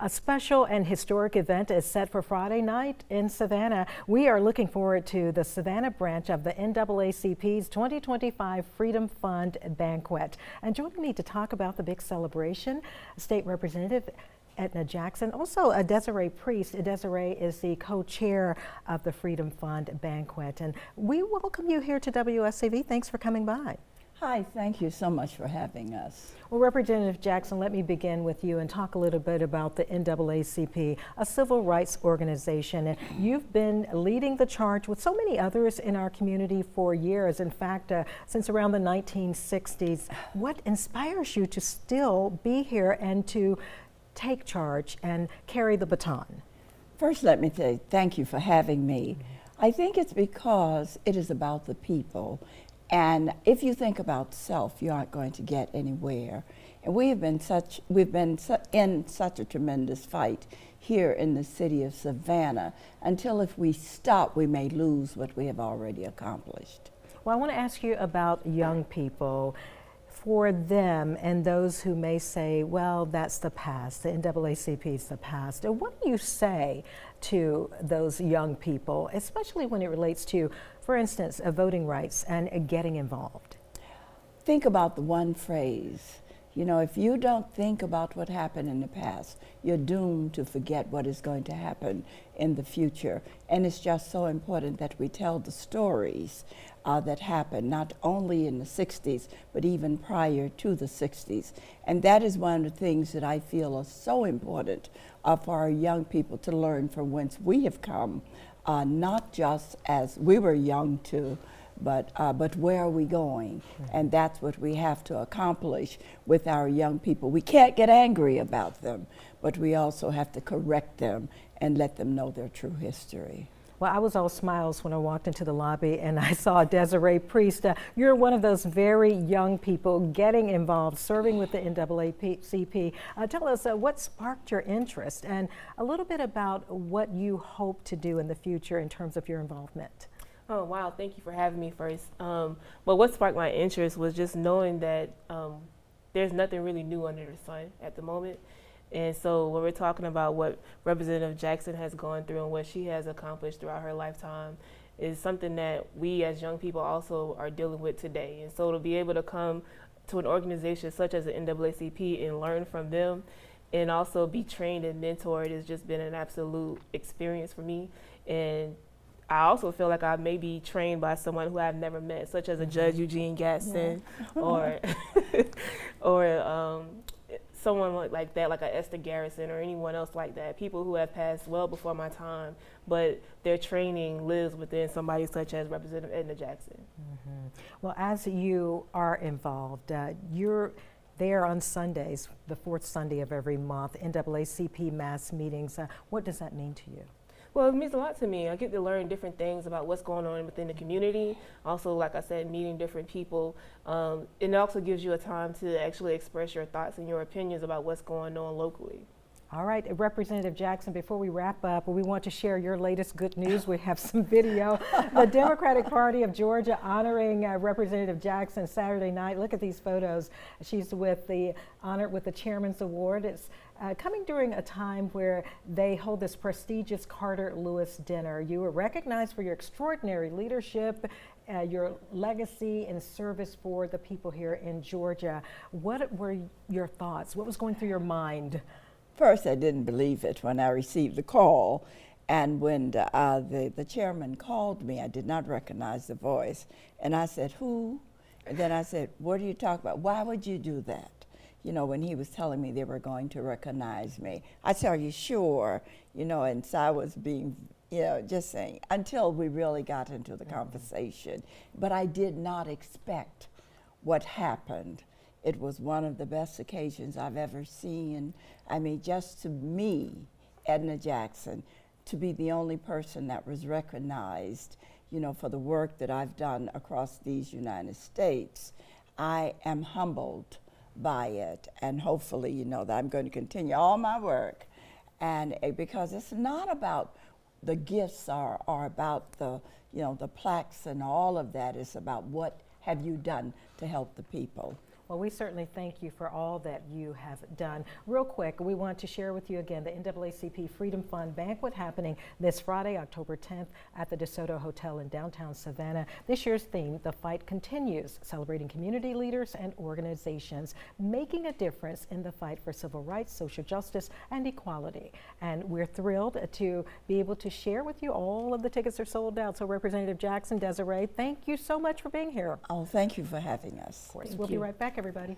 A special and historic event is set for Friday night in Savannah. We are looking forward to the Savannah branch of the NAACP's 2025 Freedom Fund Banquet. And joining me to talk about the big celebration, State Representative Edna Jackson, also Desiree Priest. Desiree is the co-chair of the Freedom Fund Banquet. And we welcome you here to WSCV. Thanks for coming by. Hi, thank you so much for having us. Well, Representative Jackson, let me begin with you and talk a little bit about the NAACP, a civil rights organization. And you've been leading the charge with so many others in our community for years. In fact, since around the 1960s. What inspires you to still be here and to take charge and carry the baton? First, let me say thank you for having me. I think it's because it is about the people. And if you think about self, you aren't going to get anywhere. And we've been in such a tremendous fight here in the city of Savannah until if we stop, we may lose what we have already accomplished. Well, I want to ask you about young people. For them and those who may say, well, that's the past, the NAACP is the past. What do you say to those young people, especially when it relates to, for instance, voting rights and getting involved? Think about the one phrase. You know, if you don't think about what happened in the past, you're doomed to forget what is going to happen in the future. And it's just so important that we tell the stories that happened, not only in the 60s, but even prior to the 60s. And that is one of the things that I feel are so important for our young people to learn from whence we have come, not just as we were young too, but where are we going? And that's what we have to accomplish with our young people. We can't get angry about them, but we also have to correct them and let them know their true history. Well, I was all smiles when I walked into the lobby and I saw Desiree Priest. You're one of those very young people getting involved, serving with the NAACP. Tell us what sparked your interest and a little bit about what you hope to do in the future in terms of your involvement. Oh, wow. Thank you for having me first. But what sparked my interest was just knowing that there's nothing really new under the sun at the moment. And so when we're talking about what Representative Jackson has gone through and what she has accomplished throughout her lifetime is something that we as young people also are dealing with today. And so to be able to come to an organization such as the NAACP and learn from them and also be trained and mentored has just been an absolute experience for me. And I also feel like I may be trained by someone who I've never met, such as a Judge Eugene Gatson, or someone like that, like a Esther Garrison or anyone else like that, people who have passed well before my time, but their training lives within somebody such as Representative Edna Jackson. Well, as you are involved, you're there on Sundays, the fourth Sunday of every month, NAACP mass meetings. What does that mean to you? Well, it means a lot to me. I get to learn different things about what's going on within the community. Also, like I said, meeting different people. It also gives you a time to actually express your thoughts and your opinions about what's going on locally. All right, Representative Jackson, before we wrap up, we want to share your latest good news. We have some video. The Democratic Party of Georgia honoring Representative Jackson Saturday night. Look at these photos. She's honored with the Chairman's Award. It's coming during a time where they hold this prestigious Carter Lewis dinner. You were recognized for your extraordinary leadership, your legacy and service for the people here in Georgia. What were your thoughts? What was going through your mind? First, I didn't believe it when I received the call. And when the chairman called me, I did not recognize the voice. And I said, who? And then I said, what are you talking about? Why would you do that? You know, when he was telling me they were going to recognize me. I said, are you sure? You know, and so I was being, you know, just saying, until we really got into the conversation. But I did not expect what happened. It was one of the best occasions I've ever seen. I mean, just to me, Edna Jackson, to be the only person that was recognized, you know, for the work that I've done across these United States, I am humbled by it. And hopefully, you know, that I'm going to continue all my work. And because it's not about the gifts or about the, you know, the plaques and all of that. It's about what have you done to help the people. Well, we certainly thank you for all that you have done. Real quick, we want to share with you again the NAACP Freedom Fund Banquet happening this Friday, October 10th at the DeSoto Hotel in downtown Savannah. This year's theme, The Fight Continues, celebrating community leaders and organizations making a difference in the fight for civil rights, social justice, and equality. And we're thrilled to be able to share with you all of the tickets are sold out. So Representative Jackson, Desiree, thank you so much for being here. Oh, thank you for having us. Of course, we'll be right back, everybody.